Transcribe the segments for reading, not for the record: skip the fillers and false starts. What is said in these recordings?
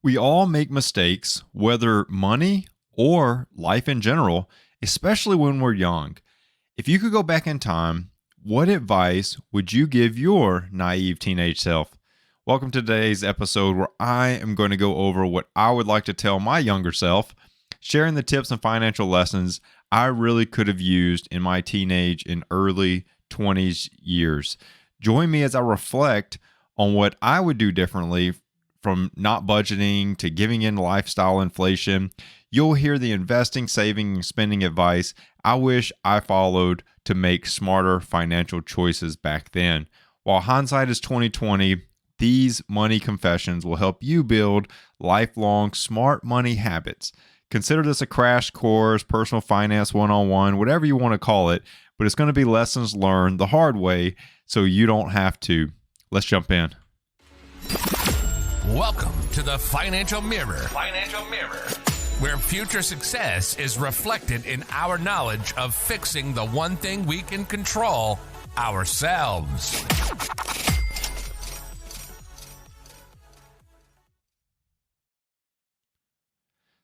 We all make mistakes, whether money or life in general, especially when we're young. If you could go back in time, what advice would you give your naive teenage self? Welcome to today's episode where I am going to go over what I would like to tell my younger self, sharing the tips and financial lessons I really could have used in my teenage and early 20s years. Join me as I reflect on what I would do differently from not budgeting to giving in lifestyle inflation. You'll hear the investing, saving, and spending advice I wish I followed to make smarter financial choices back then. While hindsight is 2020, these money confessions will help you build lifelong smart money habits. Consider this a crash course, personal finance 101, whatever you want to call it, but it's going to be lessons learned the hard way so you don't have to. Let's jump in. Welcome to the Financial Mirror. Where future success is reflected in our knowledge of fixing the one thing we can control, ourselves.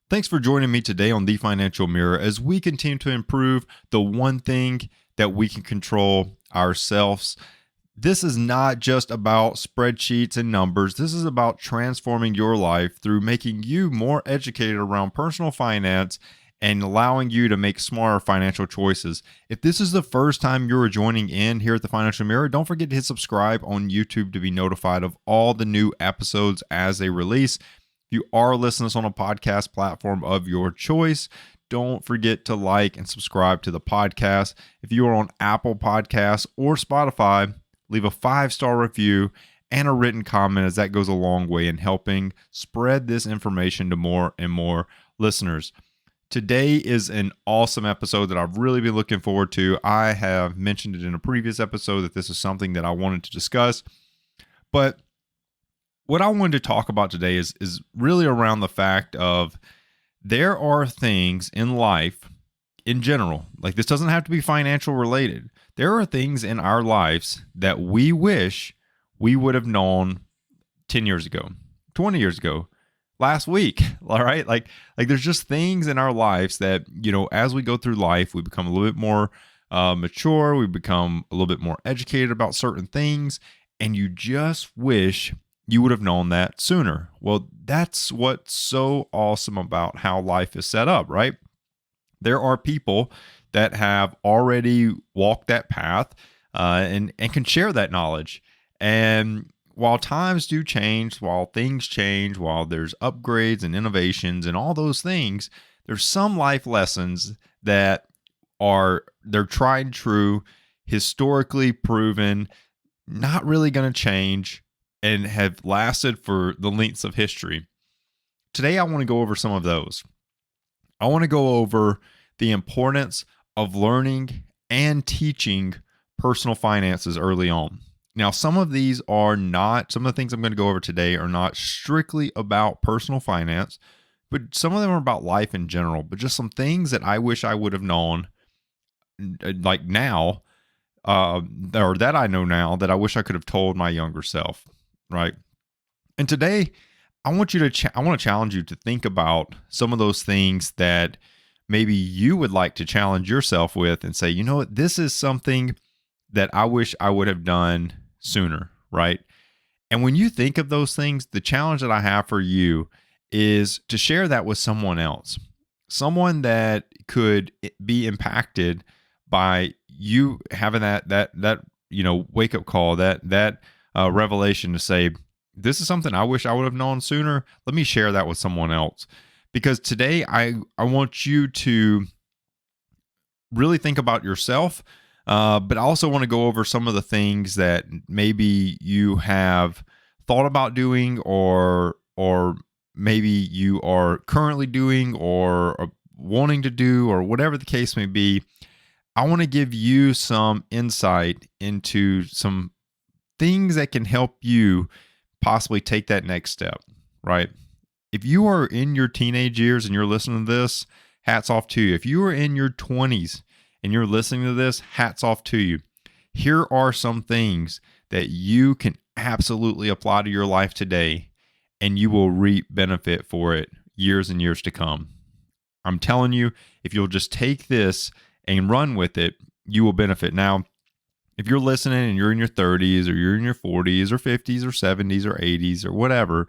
Thanks for joining me today on The Financial Mirror as we continue to improve the one thing that we can control, ourselves. This is not just about spreadsheets and numbers. This is about transforming your life through making you more educated around personal finance and allowing you to make smarter financial choices. If this is the first time you're joining in here at the Financial Mirror, don't forget to hit subscribe on YouTube to be notified of all the new episodes as they release. If you are listening to us on a podcast platform of your choice, don't forget to like and subscribe to the podcast. If you are on Apple Podcasts or Spotify, leave a 5-star review and a written comment, as that goes a long way in helping spread this information to more and more listeners. Today is an awesome episode that I've really been looking forward to. I have mentioned it in a previous episode that this is something that I wanted to discuss, but what I wanted to talk about today is really around the fact of there are things in life in general, like this doesn't have to be financial related. There are things in our lives that we wish we would have known 10 years ago, 20 years ago, last week, all right? Like there's just things in our lives that, as we go through life, we become a little bit more mature, we become a little bit more educated about certain things, and you just wish you would have known that sooner. Well, that's what's so awesome about how life is set up, right? There are people that have already walked that path and can share that knowledge. And while times do change, while things change, while there's upgrades and innovations and all those things, there's some life lessons that they're tried and true, historically proven, not really going to change, and have lasted for the lengths of history. Today, I want to go over some of those. I want to go over the importance of learning and teaching personal finances early on. Now, some of the things I'm going to go over today are not strictly about personal finance, but some of them are about life in general, but just some things that I wish I would have known like now, or that I know now that I wish I could have told my younger self, right? And today, I want to challenge you to think about some of those things that maybe you would like to challenge yourself with and say, you know what, this is something that I wish I would have done sooner, right? And when you think of those things, the challenge that I have for you is to share that with someone else, someone that could be impacted by you having that wake up call, that revelation to say, this is something I wish I would have known sooner. Let me share that with someone else. Because today I want you to really think about yourself, but I also want to go over some of the things that maybe you have thought about doing or maybe you are currently doing or wanting to do, or whatever the case may be. I want to give you some insight into some things that can help you possibly take that next step, right? If you are in your teenage years and you're listening to this, hats off to you. If you are in your 20s and you're listening to this, hats off to you. Here are some things that you can absolutely apply to your life today and you will reap benefit for it years and years to come. I'm telling you, if you'll just take this and run with it, you will benefit. Now, if you're listening and you're in your 30s or you're in your 40s or 50s or 70s or 80s or whatever,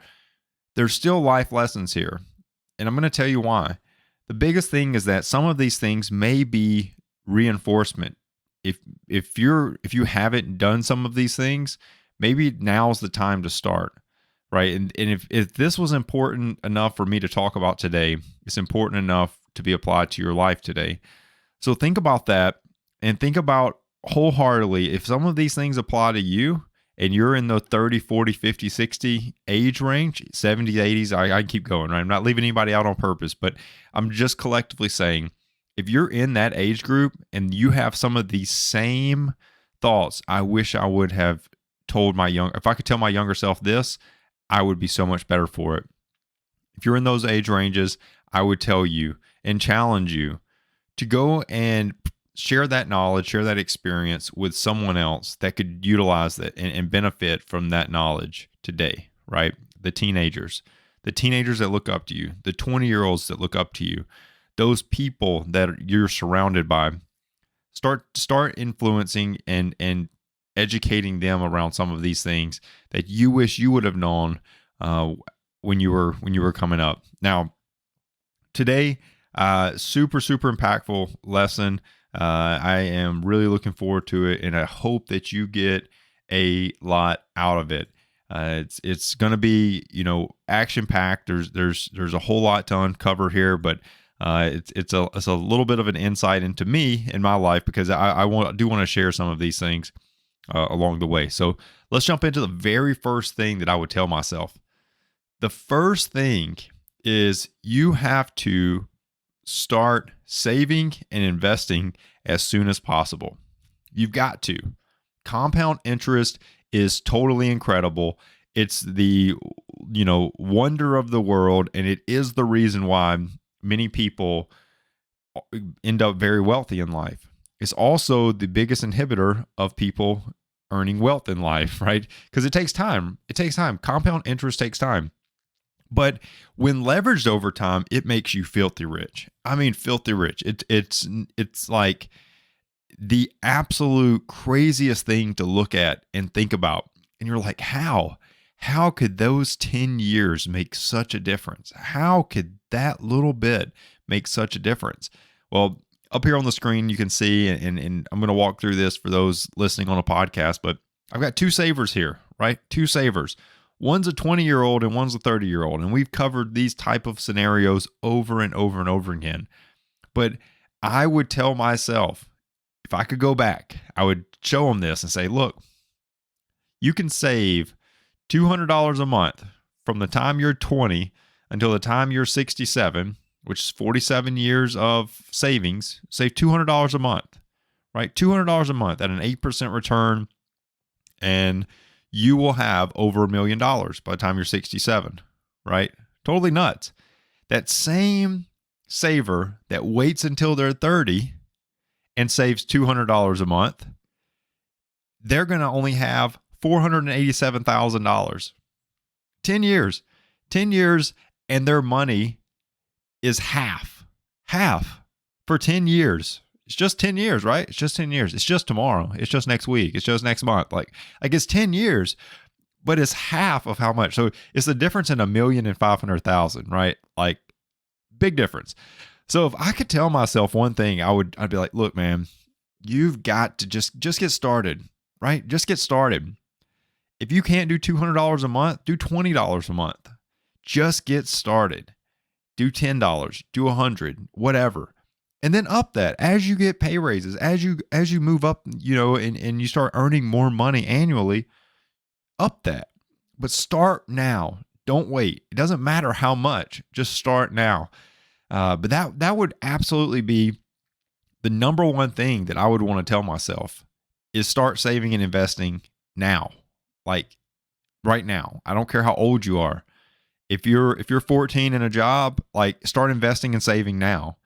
there's still life lessons here. And I'm going to tell you why. The biggest thing is that some of these things may be reinforcement. If you haven't done some of these things, maybe now's the time to start, right? And if this was important enough for me to talk about today, it's important enough to be applied to your life today. So think about that, and think about wholeheartedly, if some of these things apply to you and you're in the 30, 40, 50, 60 age range, 70s, 80s, I keep going, right? I'm not leaving anybody out on purpose, but I'm just collectively saying, if you're in that age group and you have some of these same thoughts, I wish I would have if I could tell my younger self this, I would be so much better for it. If you're in those age ranges, I would tell you and challenge you to go and share that knowledge, share that experience with someone else that could utilize that and benefit from that knowledge today, right? The teenagers that look up to you, the 20-year-olds that look up to you, those people that you're surrounded by, start influencing and educating them around some of these things that you wish you would have known when you were coming up. Now, today, super impactful lesson. I am really looking forward to it, and I hope that you get a lot out of it. It's going to be, action packed. There's a whole lot to uncover here, but it's a little bit of an insight into me in my life, because I do want to share some of these things along the way. So let's jump into the very first thing that I would tell myself. The first thing is you have to start saving and investing as soon as possible. You've got to. Compound interest is totally incredible. It's the, wonder of the world, and it is the reason why many people end up very wealthy in life. It's also the biggest inhibitor of people earning wealth in life, right? Because it takes time. Compound interest takes time. But when leveraged over time, it makes you filthy rich. I mean, filthy rich. It's like the absolute craziest thing to look at and think about. And you're like, how? How could those 10 years make such a difference? How could that little bit make such a difference? Well, up here on the screen, you can see, and I'm going to walk through this for those listening on a podcast, but I've got two savers here, right? Two savers. One's a 20-year-old and one's a 30-year-old. And we've covered these type of scenarios over and over and over again. But I would tell myself, if I could go back, I would show them this and say, look, you can save $200 a month from the time you're 20 until the time you're 67, which is 47 years of savings. Save $200 a month, right? $200 a month at an 8% return, and you will have over $1 million by the time you're 67, right? Totally nuts. That same saver that waits until they're 30 and saves $200 a month, they're going to only have $487,000. 10 years. 10 years, and their money is half for 10 years. It's just 10 years, right? It's just 10 years. It's just tomorrow. It's just next week. It's just next month. Like it's 10 years, but it's half of how much. So it's the difference in $1,500,000, right? Like, big difference. So if I could tell myself one thing, I'd be like, look, man, you've got to just get started, right? Just get started. If you can't do $200 a month, do $20 a month. Just get started. Do $10, do $100, whatever. And then up that as you get pay raises, as you move up, and you start earning more money annually, up that. But start now. Don't wait. It doesn't matter how much. Just start now. But that would absolutely be the number one thing that I would want to tell myself is start saving and investing now. Like right now. I don't care how old you are. If you're 14 in a job, like start investing and saving now.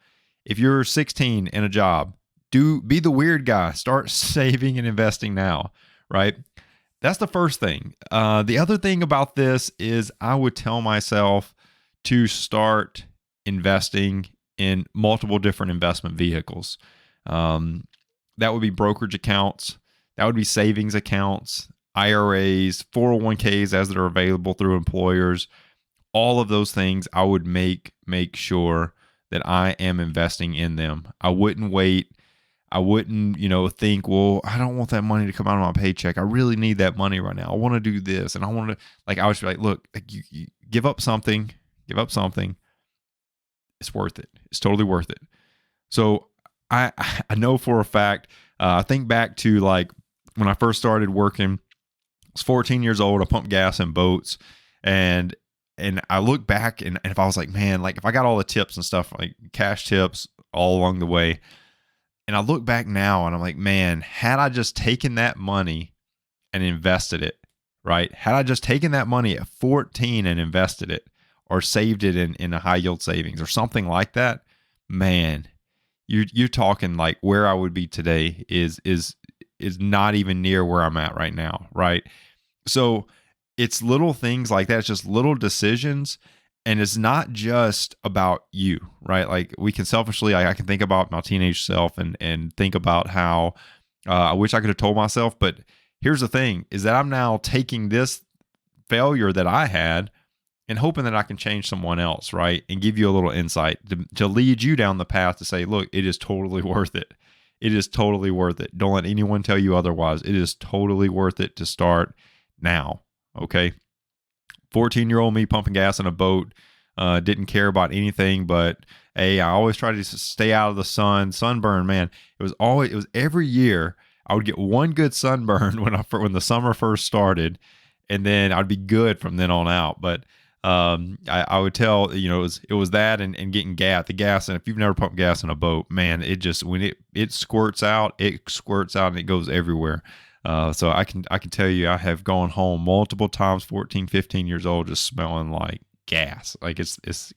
If you're 16 in a job, be the weird guy. Start saving and investing now, right? that's the first thing. The other thing about this is I would tell myself to start investing in multiple different investment vehicles. Um, that would be brokerage accounts, that would be savings accounts, IRAs, 401ks as they're available through employers. All of those things I would make sure that I am investing in them. I wouldn't wait. I wouldn't, think, well, I don't want that money to come out of my paycheck. I really need that money right now. I want to do this. And I want to, I was like, look, you give up something. It's worth it. It's totally worth it. So I know for a fact, I think back to like when I first started working, I was 14 years old. I pumped gas in boats, and I look back and if I was like, man, like if I got all the tips and stuff, like cash tips all along the way, and I look back now and I'm like, man, had I just taken that money and invested it, right? Had I just taken that money at 14 and invested it or saved it in a high yield savings or something like that, man, you're talking like where I would be today is not even near where I'm at right now, right? So it's little things like that. It's just little decisions. And it's not just about you, right? Like we can selfishly, I can think about my teenage self and think about how I wish I could have told myself. But here's the thing is that I'm now taking this failure that I had and hoping that I can change someone else, right? And give you a little insight to lead you down the path to say, look, it is totally worth it. It is totally worth it. Don't let anyone tell you otherwise. It is totally worth it to start now, okay? 14-year-old me pumping gas in a boat, didn't care about anything, but hey, I always try to stay out of the sunburn, man. It was every year I would get one good sunburn when the summer first started, and then I'd be good from then on out. But I would tell, it was that and getting the gas. And if you've never pumped gas in a boat, man, it just, when it squirts out and it goes everywhere. So I can tell you, I have gone home multiple times, 14, 15 years old, just smelling like gas. Like it's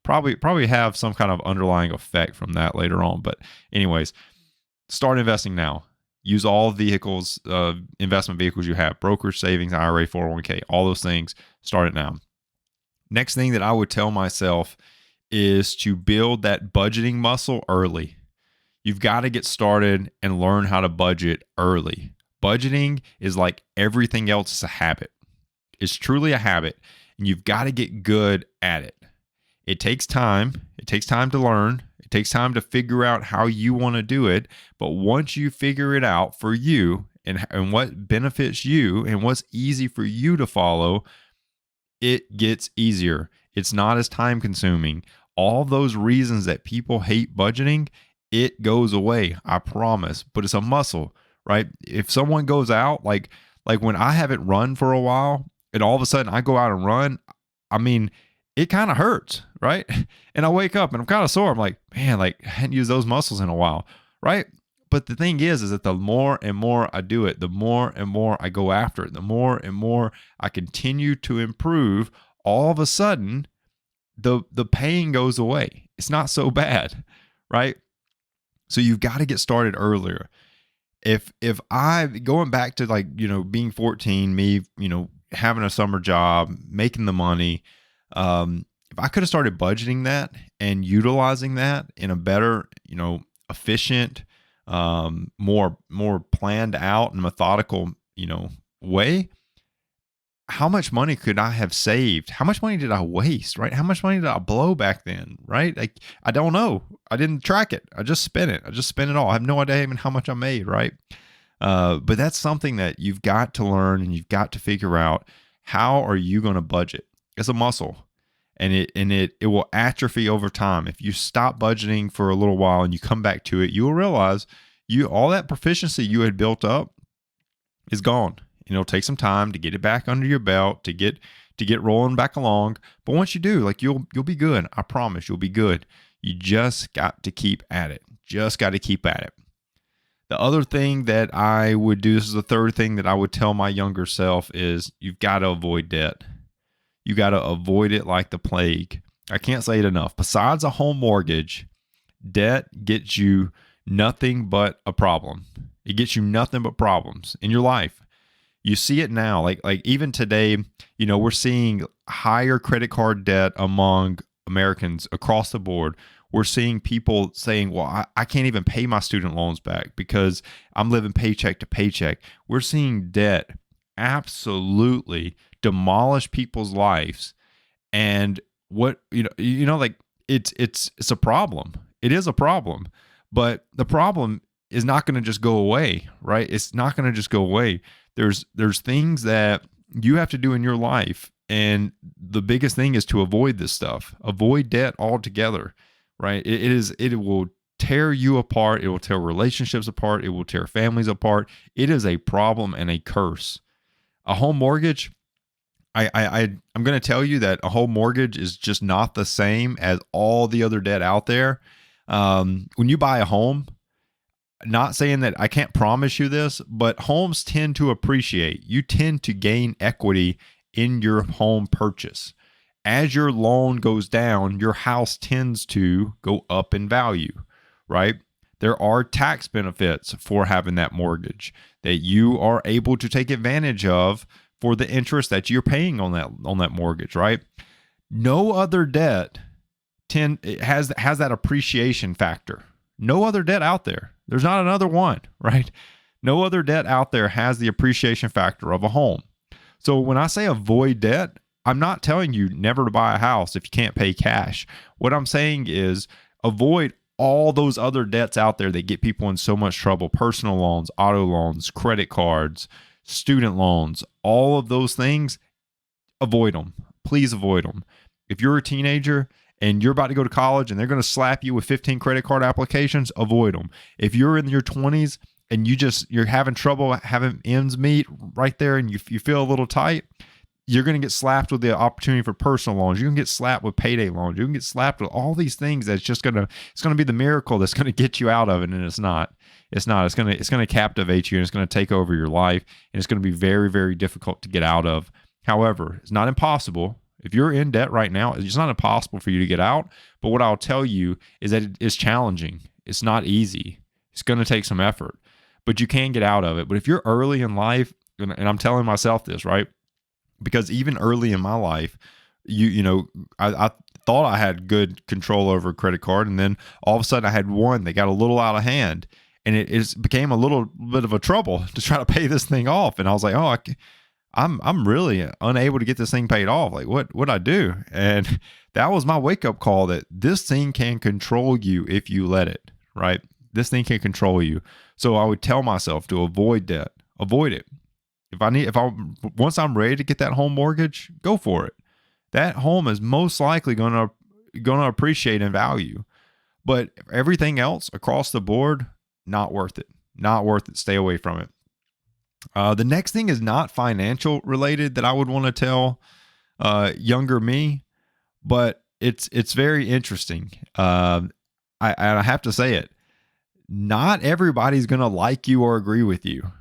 probably have some kind of underlying effect from that later on. But anyways, start investing now. Use all vehicles, investment vehicles you have, brokerage, savings, IRA, 401k, all those things. Start it now. Next thing that I would tell myself is to build that budgeting muscle early. You've got to get started and learn how to budget early. Budgeting is like everything else, is a habit. It's truly a habit, and you've got to get good at it. It takes time. It takes time to learn. It takes time to figure out how you want to do it. But once you figure it out for you and what benefits you and what's easy for you to follow, it gets easier. It's not as time consuming. All those reasons that people hate budgeting, it goes away, I promise. But it's a muscle, right? If someone goes out, like when I haven't run for a while, and all of a sudden I go out and run, I mean, it kind of hurts, right? And I wake up and I'm kind of sore. I'm like, man, like I hadn't used those muscles in a while, right? But the thing is that the more and more I do it, the more and more I go after it, the more and more I continue to improve, all of a sudden, the pain goes away. It's not so bad, right? So you've got to get started earlier. If I, going back to like, being 14, me, having a summer job, making the money, if I could have started budgeting that and utilizing that in a better, efficient, more planned out and methodical, way, how much money could I have saved? How much money did I waste, right? How much money did I blow back then, right? Like, I don't know. I didn't track it. I just spent it. I just spent it all. I have no idea even how much I made, right? But that's something that you've got to learn and you've got to figure out. How are you going to budget? It's a muscle, and it will atrophy over time. If you stop budgeting for a little while and you come back to it, you will realize all that proficiency you had built up is gone. It'll take some time to get it back under your belt, to get rolling back along. But once you do, like you'll be good. I promise you'll be good. You just got to keep at it. Just got to keep at it. The other thing that I would do, this is the third thing that I would tell my younger self, is you've got to avoid debt. You got to avoid it like the plague. I can't say it enough. Besides a home mortgage, debt gets you nothing but a problem. It gets you nothing but problems in your life. You see it now, like even today, we're seeing higher credit card debt among Americans across the board. We're seeing people saying, well, I can't even pay my student loans back because I'm living paycheck to paycheck. We're seeing debt absolutely demolish people's lives. And what, like it's a problem. It is a problem, but the problem is not going to just go away, right? It's not going to just go away. There's things that you have to do in your life. And the biggest thing is to avoid this stuff, avoid debt altogether, right? It will tear you apart. It will tear relationships apart. It will tear families apart. It is a problem and a curse. A home mortgage, I'm going to tell you that a home mortgage is just not the same as all the other debt out there. When you buy a home, not saying that I can't promise you this, but homes tend to appreciate. You tend to gain equity in your home purchase. As your loan goes down, your house tends to go up in value, right? There are tax benefits for having that mortgage that you are able to take advantage of for the interest that you're paying on that mortgage, right? No other debt has that appreciation factor. No other debt out there. There's not another one, right? No other debt out there has the appreciation factor of a home. So when I say avoid debt, I'm not telling you never to buy a house if you can't pay cash. What I'm saying is avoid all those other debts out there that get people in so much trouble. Personal loans, auto loans, credit cards, student loans, all of those things, avoid them. Please avoid them. If you're a teenager and you're about to go to college and they're going to slap you with 15 credit card applications, avoid them. If you're in your 20s and you're having trouble having ends meet right there and you feel a little tight, you're going to get slapped with the opportunity for personal loans. You can get slapped with payday loans. You can get slapped with all these things that's just going to be the miracle that's going to get you out of it. And it's not. It's going to captivate you and it's going to take over your life. And it's going to be very, very difficult to get out of. However, it's not impossible. If you're in debt right now, it's not impossible for you to get out. But what I'll tell you is that it is challenging. It's not easy. It's going to take some effort, but you can get out of it. But if you're early in life, and I'm telling myself this, right? Because even early in my life, I thought I had good control over a credit card. And then all of a sudden I had one that got a little out of hand and it became a little bit of a trouble to try to pay this thing off. And I was like, I'm really unable to get this thing paid off. Like what'd I do? And that was my wake up call that this thing can control you if you let it, right? This thing can control you. So I would tell myself to avoid debt, avoid it. Once I'm ready to get that home mortgage, go for it. That home is most likely going to appreciate in value, but everything else across the board, not worth it. Not worth it. Stay away from it. The next thing is not financial related that I would want to tell younger me, but it's very interesting. I have to say it. Not everybody's going to like you or agree with you,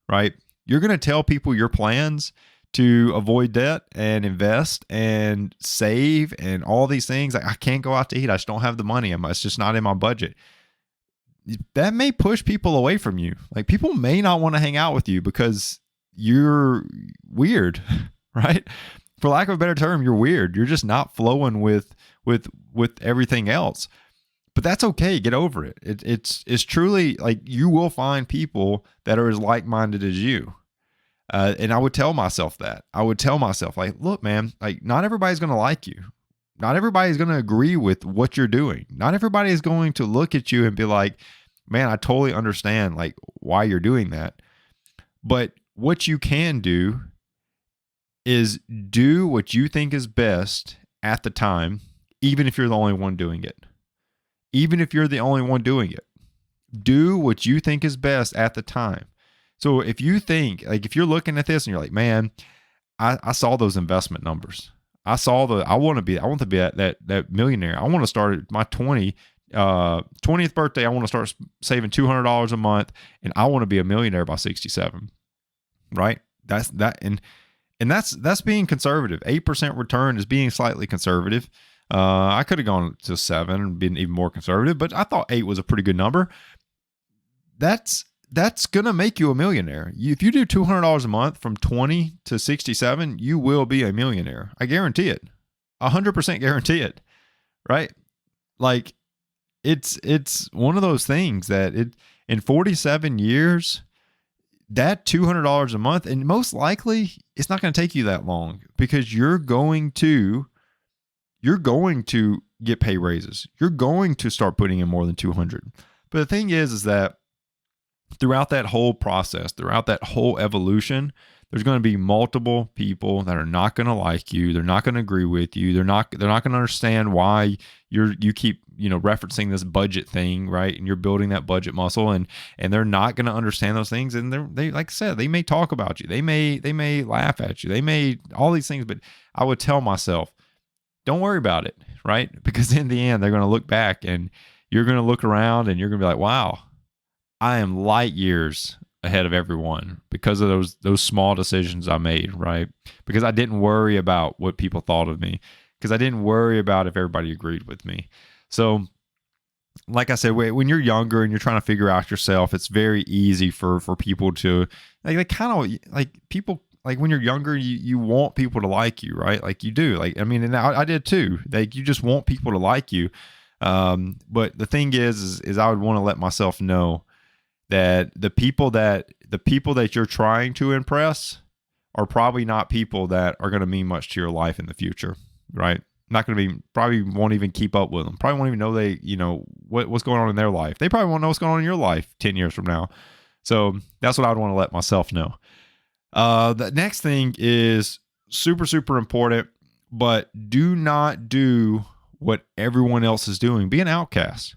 right? You're going to tell people your plans to avoid debt and invest and save and all these things. Like, I can't go out to eat. I just don't have the money. It's just not in my budget. That may push people away from you. Like, people may not want to hang out with you because you're weird, right? For lack of a better term, you're weird. You're just not flowing with everything else. But that's okay. Get over it. It's truly like you will find people that are as like-minded as you. And I would tell myself that. I would tell myself, like, look, man, like not everybody's going to like you. Not everybody's going to agree with what you're doing. Not everybody is going to look at you and be like, man, I totally understand like why you're doing that. But what you can do is do what you think is best at the time, even if you're the only one doing it. Even if you're the only one doing it, do what you think is best at the time. So if you think, like, if you're looking at this and you're like, man, I saw those investment numbers. I want to be that millionaire. I want to start at my 20th birthday. I want to start saving $200 a month and I want to be a millionaire by 67. Right. That's being conservative. 8% return is being slightly conservative. I could have gone to 7 and been even more conservative, but I thought 8 was a pretty good number. That's that's going to make you a millionaire. If you do $200 a month from 20 to 67, you will be a millionaire. I guarantee it. 100% guarantee it. Right? Like it's one of those things that in 47 years, that $200 a month, and most likely it's not going to take you that long because you're going to get pay raises. You're going to start putting in more than 200. But the thing is that throughout that whole process, throughout that whole evolution, there's going to be multiple people that are not going to like you. They're not going to agree with you. They're not going to understand why you keep, referencing this budget thing, right? And you're building that budget muscle, and they're not going to understand those things. And they like I said, they may talk about you. They may laugh at you. They may all these things, but I would tell myself, don't worry about it, right? Because in the end, they're going to look back and you're going to look around and you're going to be like, wow, I am light years ahead of everyone because of those small decisions I made, right? Because I didn't worry about what people thought of me, because I didn't worry about if everybody agreed with me. So like I said, when you're younger and you're trying to figure out yourself, it's very easy for people to like kind of like people. Like when you're younger, you want people to like you, right? Like you do. Like, I mean, and I did too. Like you just want people to like you. But the thing is I would want to let myself know that the people that you're trying to impress are probably not people that are going to mean much to your life in the future, right? Not going to be, probably won't even keep up with them. Probably won't even know what's going on in their life. They probably won't know what's going on in your life 10 years from now. So that's what I would want to let myself know. The next thing is super, super important, but do not do what everyone else is doing. Be an outcast.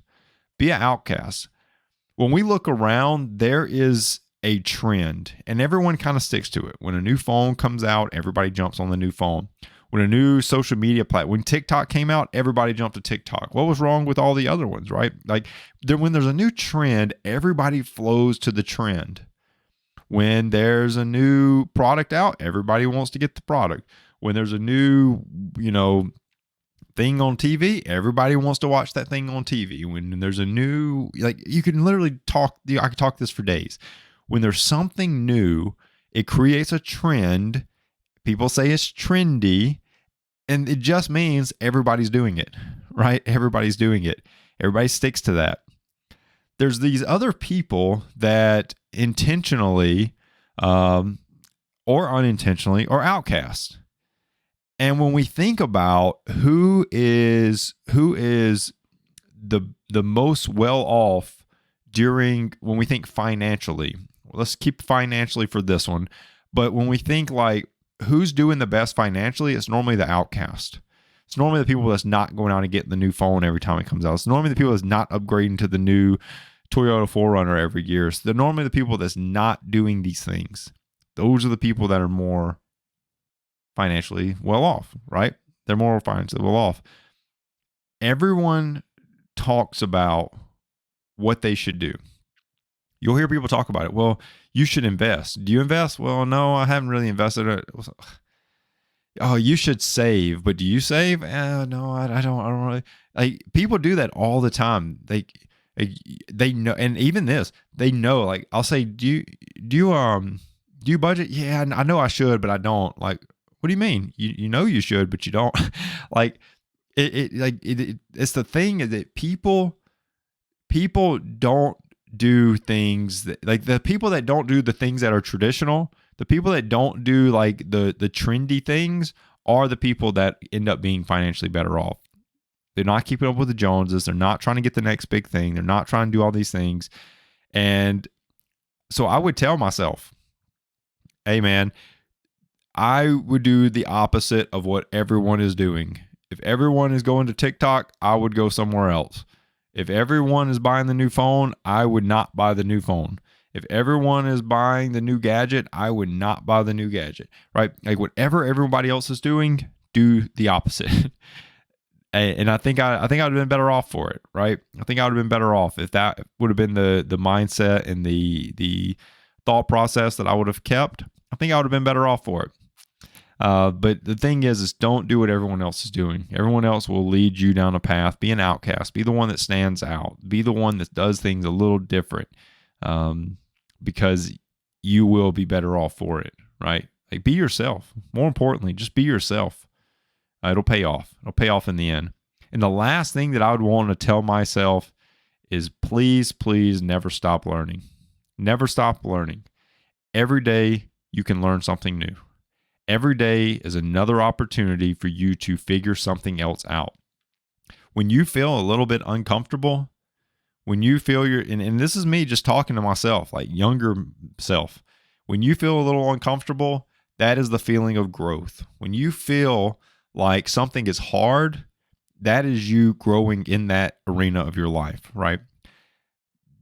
Be an outcast. When we look around, there is a trend and everyone kind of sticks to it. When a new phone comes out, everybody jumps on the new phone. When a new social media platform, when TikTok came out, everybody jumped to TikTok. What was wrong with all the other ones, right? Like when there's a new trend, everybody flows to the trend. When there's a new product out, everybody wants to get the product. When there's a new, thing on TV, everybody wants to watch that thing on TV. When there's a new, like you can literally talk, I could talk this for days. When there's something new, it creates a trend. People say it's trendy, and it just means everybody's doing it, right? Everybody's doing it. Everybody sticks to that. There's these other people that intentionally or unintentionally are outcasts. And when we think about who is the most well off when we think financially, let's keep financially for this one. But when we think like who's doing the best financially, it's normally the outcast. It's normally the people that's not going out and getting the new phone every time it comes out. It's normally the people that's not upgrading to the new Toyota 4Runner every year. So they're normally the people that's not doing these things. Those are the people that are more financially well off, right? They're more financially well off. Everyone talks about what they should do. You'll hear people talk about it. Well, you should invest. Do you invest? Well, no, I haven't really invested. Oh, you should save, but do you save? No, I don't really. Like people do that all the time. They know, and even this, they know. Like I'll say, do you budget? Yeah, I know I should, but I don't. Like, what do you mean? You know you should, but you don't. Like it's the thing that people don't do things that, like the people that don't do the things that are traditional, the people that don't do like the trendy things are the people that end up being financially better off. They're not keeping up with the Joneses. They're not trying to get the next big thing. They're not trying to do all these things. And so I would tell myself, hey man, I would do the opposite of what everyone is doing. If everyone is going to TikTok, I would go somewhere else. If everyone is buying the new phone, I would not buy the new phone. If everyone is buying the new gadget, I would not buy the new gadget, right? Like whatever everybody else is doing, do the opposite. And I think I would have been better off for it, right? I think I would have been better off if that would have been the mindset and the thought process that I would have kept. I think I would have been better off for it. But the thing is don't do what everyone else is doing. Everyone else will lead you down a path. Be an outcast. Be the one that stands out. Be the one that does things a little different. because you will be better off for it, right? Like, be yourself. More importantly, just be yourself. It'll pay off. It'll pay off in the end. And the last thing that I would want to tell myself is please, please never stop learning. Never stop learning. Every day you can learn something new. Every day is another opportunity for you to figure something else out. When you feel a little bit uncomfortable, when you feel and this is me just talking to myself, like younger self, when you feel a little uncomfortable, that is the feeling of growth. When you feel like something is hard, that is you growing in that arena of your life, right?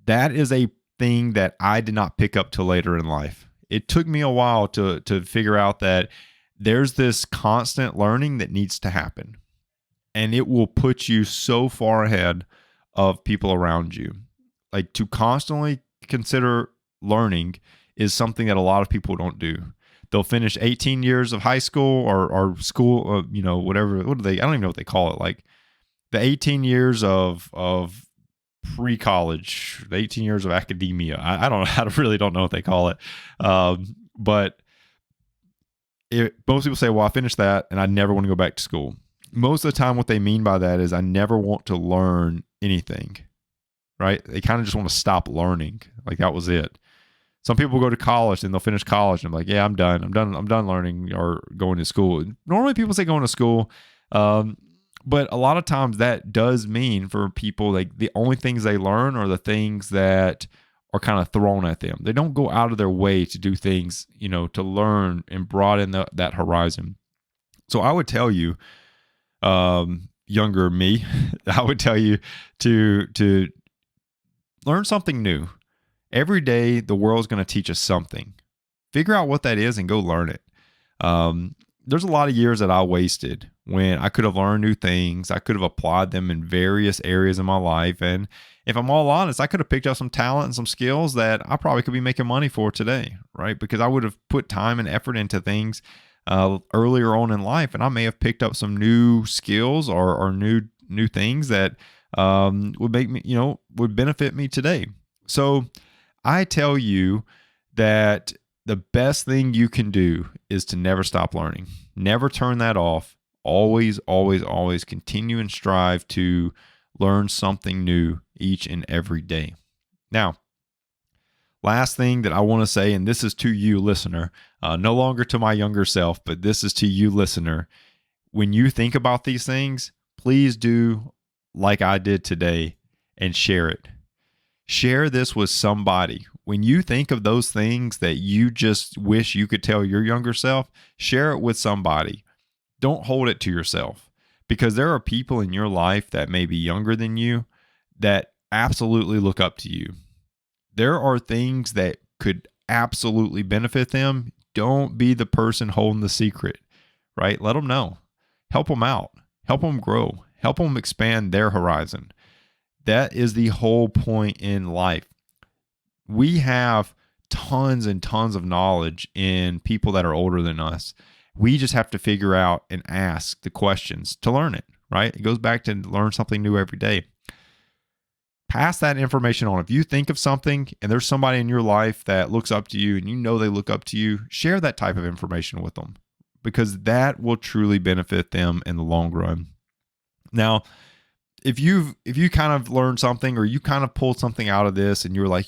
That is a thing that I did not pick up till later in life. It took me a while to figure out that there's this constant learning that needs to happen. And it will put you so far ahead of people around you. Like, to constantly consider learning is something that a lot of people don't do. They'll finish 18 years of high school or school, whatever. What do they? I don't even know what they call it. Like the 18 years of pre-college, the 18 years of academia. I don't know. I really don't know what they call it. But most people say, well, I finished that and I never want to go back to school. Most of the time, what they mean by that is I never want to learn anything, right? They kind of just want to stop learning. Like, that was it. Some people go to college and they'll finish college and I'm like, yeah, I'm done. I'm done learning or going to school. Normally people say going to school. But a lot of times that does mean for people, like, the only things they learn are the things that are kind of thrown at them. They don't go out of their way to do things, to learn and broaden that horizon. So I would tell you, younger me, I would tell you to learn something new. Every day, the world's going to teach us something. Figure out what that is and go learn it. There's a lot of years that I wasted when I could have learned new things. I could have applied them in various areas of my life. And if I'm all honest, I could have picked up some talent and some skills that I probably could be making money for today, right? Because I would have put time and effort into things earlier on in life, and I may have picked up some new skills or new things that would make me, would benefit me today. So I tell you that the best thing you can do is to never stop learning. Never turn that off. Always, always, always continue and strive to learn something new each and every day. Now, last thing that I want to say, and this is to you, listener, no longer to my younger self, but this is to you, listener. When you think about these things, please do like I did today and share it. Share this with somebody. When you think of those things that you just wish you could tell your younger self, share it with somebody. Don't hold it to yourself, because there are people in your life that may be younger than you that absolutely look up to you. There are things that could absolutely benefit them. Don't be the person holding the secret, right? Let them know. Help them out. Help them grow. Help them expand their horizon. That is the whole point in life. We have tons and tons of knowledge in people that are older than us. We just have to figure out and ask the questions to learn it, right? It goes back to learn something new every day. Pass that information on. If you think of something and there's somebody in your life that looks up to you and you know they look up to you, share that type of information with them, because that will truly benefit them in the long run. Now, if you kind of learned something or you kind of pulled something out of this and you're like,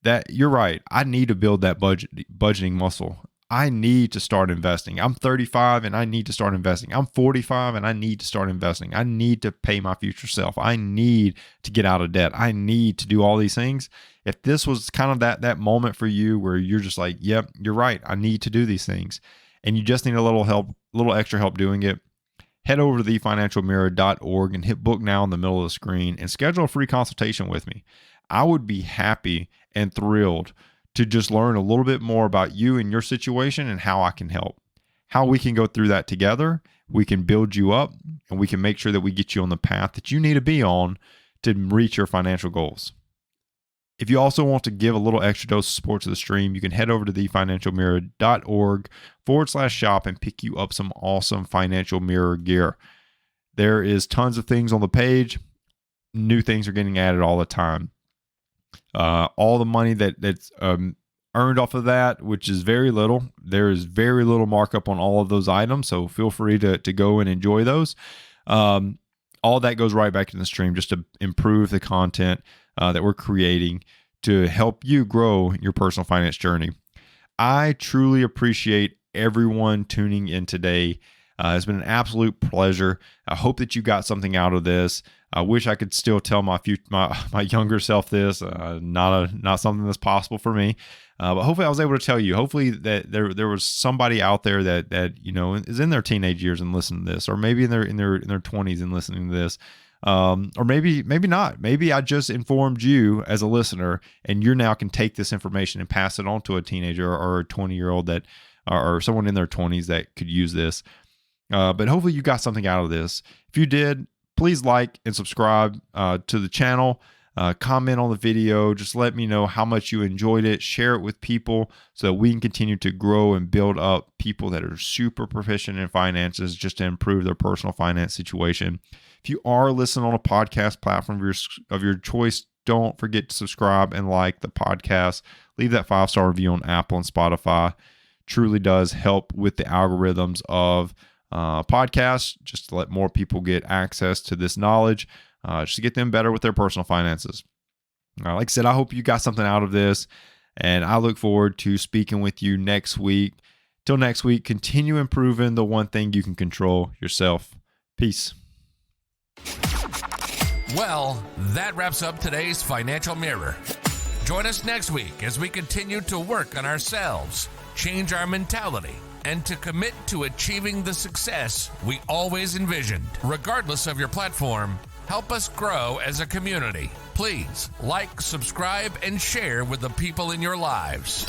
that you're right, I need to build that budgeting muscle. I need to start investing. I'm 35 and I need to start investing. I'm 45 and I need to start investing. I need to pay my future self. I need to get out of debt. I need to do all these things. If this was kind of that moment for you where you're just like, yep, you're right, I need to do these things, and you just need a little extra help doing it, head over to thefinancialmirror.org and hit book now in the middle of the screen and schedule a free consultation with me. I would be happy and thrilled to just learn a little bit more about you and your situation and how I can help, how we can go through that together. We can build you up and we can make sure that we get you on the path that you need to be on to reach your financial goals. If you also want to give a little extra dose of support to the stream, you can head over to thefinancialmirror.org/shop and pick you up some awesome Financial Mirror gear. There is tons of things on the page. New things are getting added all the time. All the money that's earned off of that, which is very little. There is very little markup on all of those items, so feel free to go and enjoy those. All that goes right back in the stream just to improve the content that we're creating to help you grow your personal finance journey. I truly appreciate everyone tuning in today. It's been an absolute pleasure. I hope that you got something out of this. I wish I could still tell my younger self this. Not something that's possible for me. But hopefully I was able to tell you. Hopefully that there was somebody out there that is in their teenage years and listening to this, or maybe in their 20s and listening to this. Or maybe not. Maybe I just informed you as a listener, and you now can take this information and pass it on to a teenager or a 20-year-old that, or someone in their 20s that could use this. But hopefully you got something out of this. If you did, please like and subscribe to the channel. Comment on the video. Just let me know how much you enjoyed it. Share it with people so that we can continue to grow and build up people that are super proficient in finances just to improve their personal finance situation. If you are listening on a podcast platform of your choice, don't forget to subscribe and like the podcast. Leave that 5-star review on Apple and Spotify. Truly does help with the algorithms of podcasts, just to let more people get access to this knowledge, just to get them better with their personal finances. Like I said, I hope you got something out of this, and I look forward to speaking with you next week. Till next week, continue improving the one thing you can control, yourself. Peace. Well, that wraps up today's Financial Mirror. Join us next week as we continue to work on ourselves, change our mentality, and to commit to achieving the success we always envisioned. Regardless of your platform, help us grow as a community. Please like, subscribe, and share with the people in your lives.